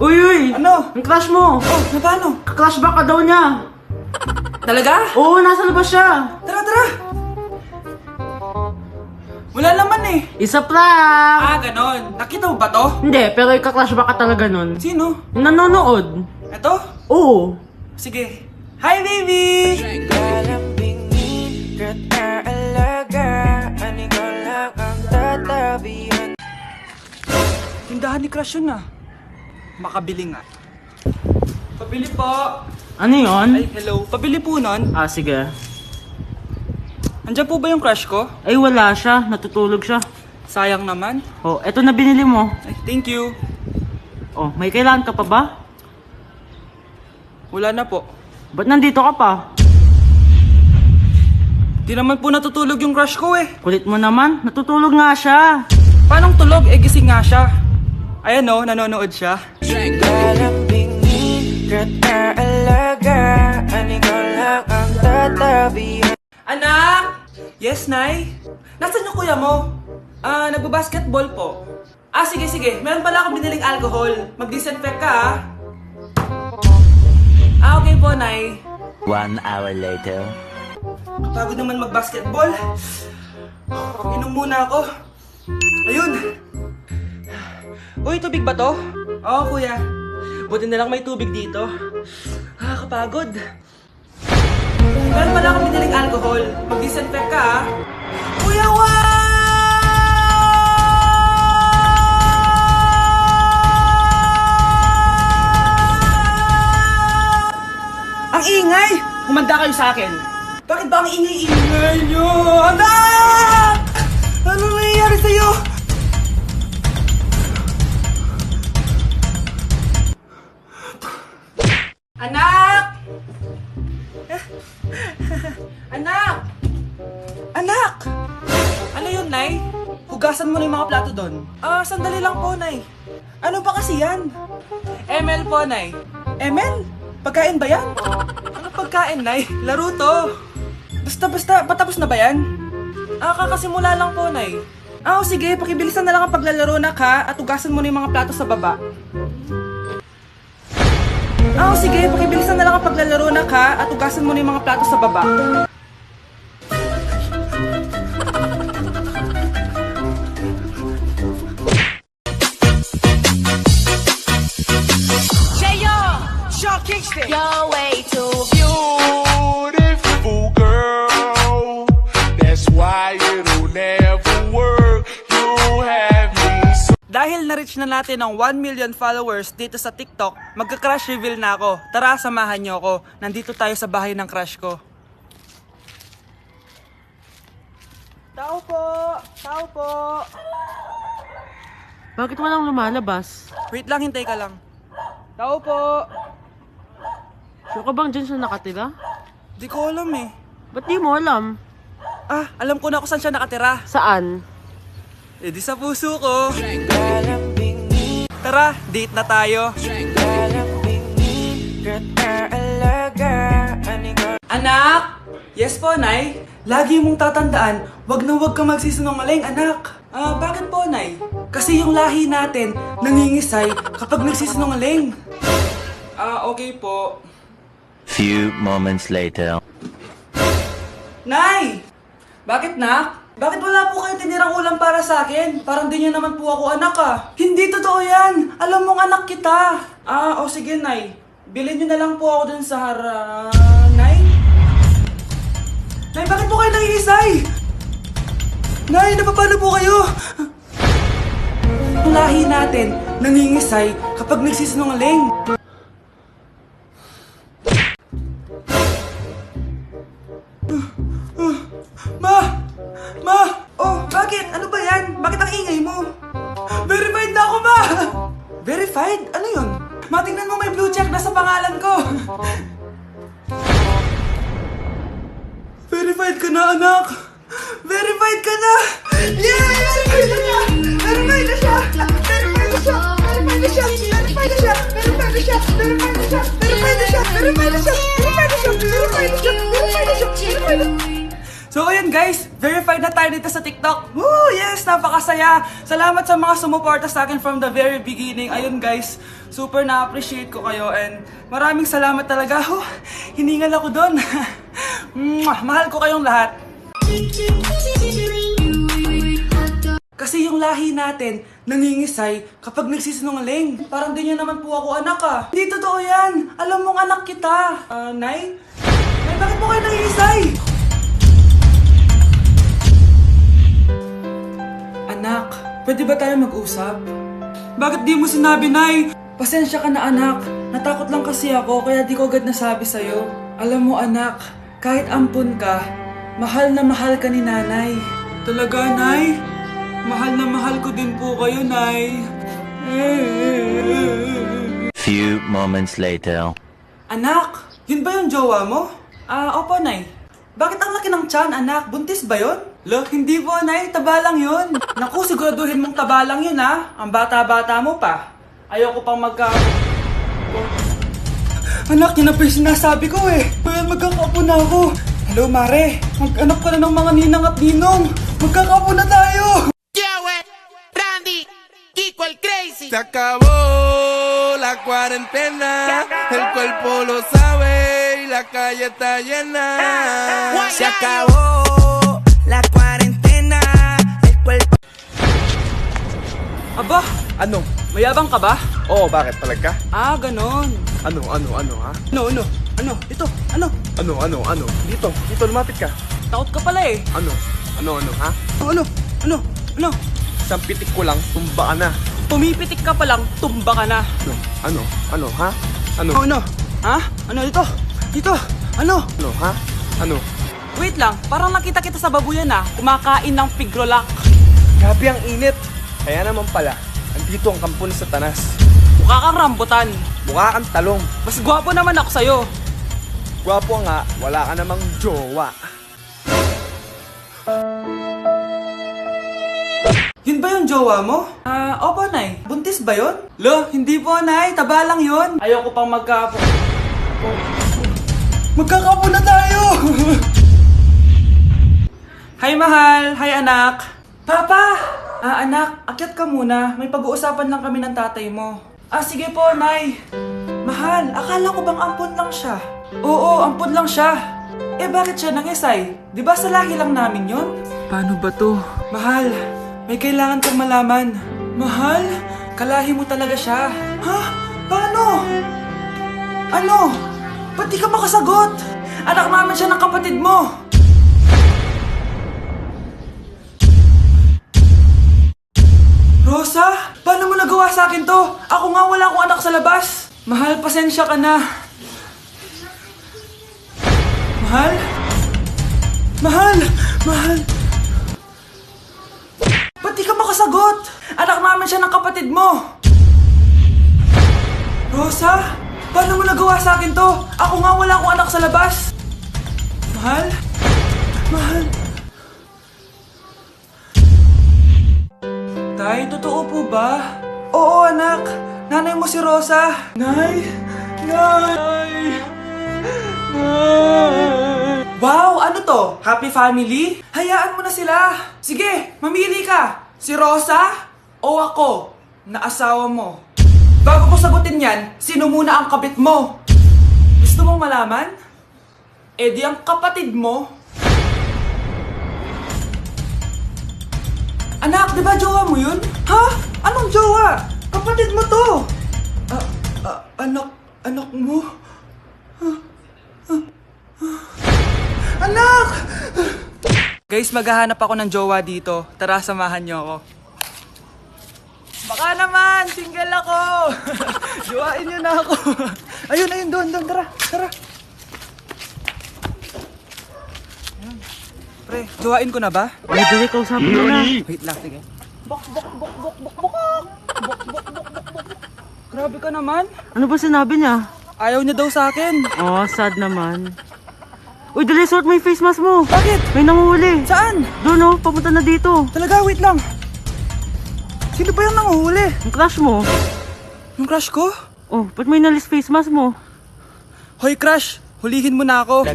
Uy, uy! Ano? Ang crush mo! Oh, na paano? Crush back ka daw niya! Talaga? Oo, nasa labas siya! Tara, tara! Wala naman eh. Isa prank! Ah, ganon. Nakita mo ba to? Hindi, pero ika-crush back ka talaga nun. Sino? Yung nanonood. Ito? Oo. Sige. Hi, baby! Tindahan ni Crush yun ah. Makabili nga. Pabili po. Ano yun? Ay, hello. Pabili po nun. Ah, sige. Andiyan po ba yung crush ko? Ay, wala siya. Natutulog siya. Sayang naman. Oh, eto na binili mo. Ay, thank you. Oh, may kailangan ka pa ba? Wala na po. Ba't nandito ka pa? Di naman po natutulog yung crush ko eh. Kulit mo naman. Natutulog nga siya. Paanong tulog? Eh, gising nga siya. Ayan o, nanonood siya. Anak! Yes, Nay? Nasaan yung kuya mo? Ah, nagbabasketball po. Ah, sige, sige. Meron pala akong biniling alcohol. Mag-disinfect ka, ah. Ah, okay po, Nay. 1 hour later. Kapagod naman mag-basketball. Inom muna ako. Ayun. Uy, tubig ba to? Oo, kuya. Buti na lang may tubig dito. Ah, kapagod. Meron pala akong biniling alcohol. Mag-disinfect ka, ah. Kuya, ang ingay! Kumanda kayo sa akin. Bakit ba ang ingay-ingay nyo? Anak! Ano nangyayari sa'yo? Anak! Anak! Anak! Ano yun, Nay? Hugasan mo na yung mga plato doon. Ah, sandali lang po, Nay. Ano pa kasi yan? ML po, Nay. ML? Pagkain ba yan? Ano pagkain, Nay? Laro to. Basta, patapos na ba yan? Ah, kakasimula lang po, Nay. Ah, sige, pakibilisan na lang ang paglalaro, nak, ha? At hugasan mo na yung mga plato sa baba. Ah, sige, pakibilisan na lang ang paglalaro, nak, ha? At hugasan mo na yung mga plato sa baba. You're way too beautiful, girl. That's why it'll never work. You have me so. Dahil na-reach na natin ang 1 million followers dito sa TikTok, magka-crush reveal na ako. Tara, samahan niyo ako. Nandito tayo sa bahay ng crush ko. Tao po! Tao po! Bakit walang lumalabas? Wait lang, hintay ka lang. Tao po! Sure ka bang dyan siya nakatira? Di ko alam eh. Ba't di mo alam? Ah, alam ko na kung saan siya nakatira. Saan? Eh di sa puso ko. Tara, date na tayo. Anak! Yes po, Nay. Lagi mong tatandaan, wag na wag kang magsisinungaling, anak. Ah, bakit po, Nay? Kasi yung lahi natin nangingisay kapag nagsisinungaling. Ah, okay po. Few moments later. Nay! Bakit, nak? Bakit wala po kayong tinirang ulam para sa akin? Parang di niyo naman po ako anak, ah. Hindi totoo yan! Alam mong anak kita! Ah, o sige, Nay. Bilhin niyo na lang po ako dun sa Nay? Nay, bakit po kayo nangiisay? Nay, napapano po kayo? Ang lahi natin nangingisay kapag nagsisinungaling. Ma! Oh, bakit? Ano ba yan? Bakit ang ingay mo? Verified na ako, Ma! Verified? Ano yun? Ma, tingnan mo may blue check na sa pangalan ko. Verified ka na, anak! Verified ka na! Yeah! Verified na siya! Verified na siya! Verified na siya! Verified na siya! Verified na siya! Verified na siya! Verified na siya! Verified na siya! Verified na siya! Verified na siya! Verified na siya! Verified na siya! Verified na siya! So ayun guys, verified na tayo dito sa TikTok. Woo! Yes, napakasaya. Salamat sa mga sumuporta sa akin from the very beginning. Ayun guys, Super na-appreciate ko kayo and maraming salamat talaga. Oh, hiningal ako doon. Mahal ko kayong lahat. Kasi yung lahi natin, nangingisay kapag nagsisinungaling. Parang di niyo naman po ako anak ah. Hindi totoo yan. Alam mong anak kita. Nay? Nay, bakit po kayo nangingisay? Anak, pwede ba tayo mag-usap? Bakit di mo sinabi, Nay? Pasensya ka na anak. Natakot lang kasi ako kaya di ko agad nasabi sa'yo. Alam mo anak, kahit ampun ka, mahal na mahal ka ni nanay. Talaga, Nay? Mahal na mahal ko din po kayo, Nay. Few moments later. Anak, yun ba yung jowa mo? Opo, Nay. Bakit ang laki ng tiyan, anak? Buntis ba yun? Look, hindi po, Nay. Taba lang yun. Naku, siguraduhin mong taba lang yun, ha? Ang bata-bata mo pa. Ayoko pang Anak, yun na pa yung sinasabi ko eh. Kaya magkakapo na ako. Hello, Mare. Mag-anak ka na ng mga ninang at ninong. Magkakapo na tayo. Randy, Kiko el Crazy. Se acabó la cuarentena, el cuerpo lo sabe y la calle está llena. Se acabó la cuarentena, el cuerpo. Aba, Ano? mayabang ka ba? Oo, bakit talaga? Ganon. Ano, ha? Ano? Ito, ano? Ano? Dito, lumapit ka. Takot ka pala eh. Ano, ha? Ano? Isang pitik ko lang, tumba ka na. Pumipitik ka pa lang, tumba ka na. Ano, ha? Ano? Ano? Ha? Ano ito? Dito? Ano? Ano, ha? Ano? Wait lang, parang nakita kita sa babuyan kumakain ng pigrolak. Grabe ang init. Kaya naman pala, andito ang kampon sa tanas. Mukha kang rambutan. Mukha kang talong. Mas gwapo naman ako sa'yo. Gwapo nga, wala ka namang jowa. Yun ba yung jowa mo? Opo, Nay. Buntis ba yun? Lo, hindi po, Nay. Taba lang yun. Ayoko pang magkakapo na tayo! Hi, mahal. Hi, anak. Papa! Anak, akyat ka muna. May pag-uusapan lang kami ng tatay mo. Sige po, Nay. Mahal, akala ko bang ampun lang siya? Oo, ampun lang siya. Bakit siya nangisay? Di ba sa lahi lang namin yun? Paano ba to? Mahal, may kailangan kang malaman. Mahal, kalahi mo talaga siya. Ha? Paano? Ano? Ba't di ka makasagot? Anak namin siya ng kapatid mo. Rosa, paano mo nagawa sa akin to? Ako nga wala akong anak sa labas. Mahal, pasensya ka na. Mahal? Ba't di ka makasagot? Anak namin siya ng kapatid mo. Rosa, paano mo nagawa sa akin to? Ako nga wala akong anak sa labas. Mahal? Tay, totoo po ba? Oo, anak. Nanay mo si Rosa. Nay! Wow, ano to? Happy family? Hayaan mo na sila. Sige, mamili ka. Si Rosa o ako na asawa mo? Bago ko sagutin yan, sino muna ang kabit mo? Gusto mong malaman? Di ang kapatid mo. Anak, di ba jowa mo yun? Ha? Anong jowa? Kapatid mo to. Anak mo? Anak! Guys, maghahanap ako ng jowa dito. Tara, samahan niyo ako. Baka naman, single ako. Jowain niyo na ako. Ayun, doon, tara. Pre, jowain ko na ba? Ay, dali, kausapin mo na. Wait lang, sige. Bok. Grabe ka naman. Ano ba sinabi niya? Ayaw niya daw sa akin. Oh, sad naman. Uy, dali, suot mo yung face mask mo. Bakit? May nanguhuli. Saan? Doon, oh, papunta na dito. Talaga, wait lang. Sino ba yung nanguhuli? Ang crush mo. Yung crush ko? Oh, ba't may nalis face mask mo? Hoy, crush! Hulihin mo na ako.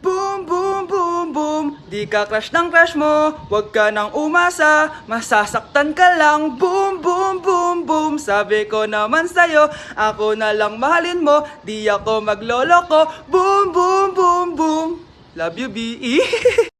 Boom, boom, boom, boom. Di Di ka crush ng crush mo, wag ka nang umasa, masasaktan ka lang, boom, boom, boom, boom. Sabi ko naman sa'yo, ako na lang mahalin mo, di ako magloloko, boom, boom, boom, boom. Love you, B.E.